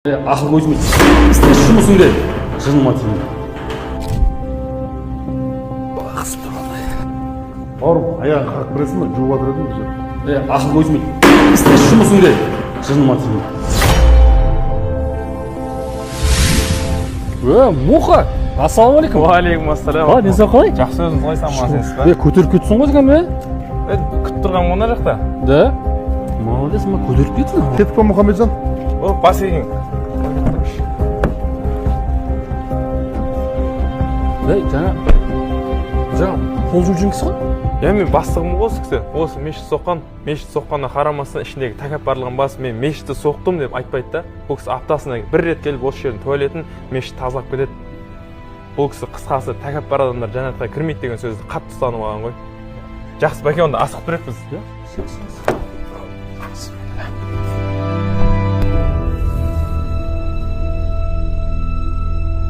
Ақыл көзіме істес жұмысыңды жырылма деймін. Барып, аяғын қақ біресің ба, жуып атыр едім бізі. Ақыл көзіме істес жұмысыңды жырылма деймін. Мұқа, ассалаумалейкум. Уалейкум ассалам. Денсаулық қалай? Жақсы өзіңіз қалайсыз, амансыз ба? Көтеріп кетсің ғой деген бе? Күтіп тұрған мына жақта. Да? Молодец, ма көтеріп кетсің. Кетіп па Мұхамеджан? О, бас егін. Жаңа қол жуып жүрген кісі ғой? Мен бастығым ғой осы кісі. Осы мешіт соққанына қарамастан ішіндегі тәкаппарлығын басып, мен мешітті соқтым деп айтпайды да. Бұл кісі аптасына бір рет келіп осы жердің туалетін мешіт тазалап кетеді. Бұл кісі қысқасы тәкаппар адамдар жәннатқа кірмейді деген сөзді қатты ұстанып алған ғой. Жақсы, бәке, онда асығып тұр едік біз.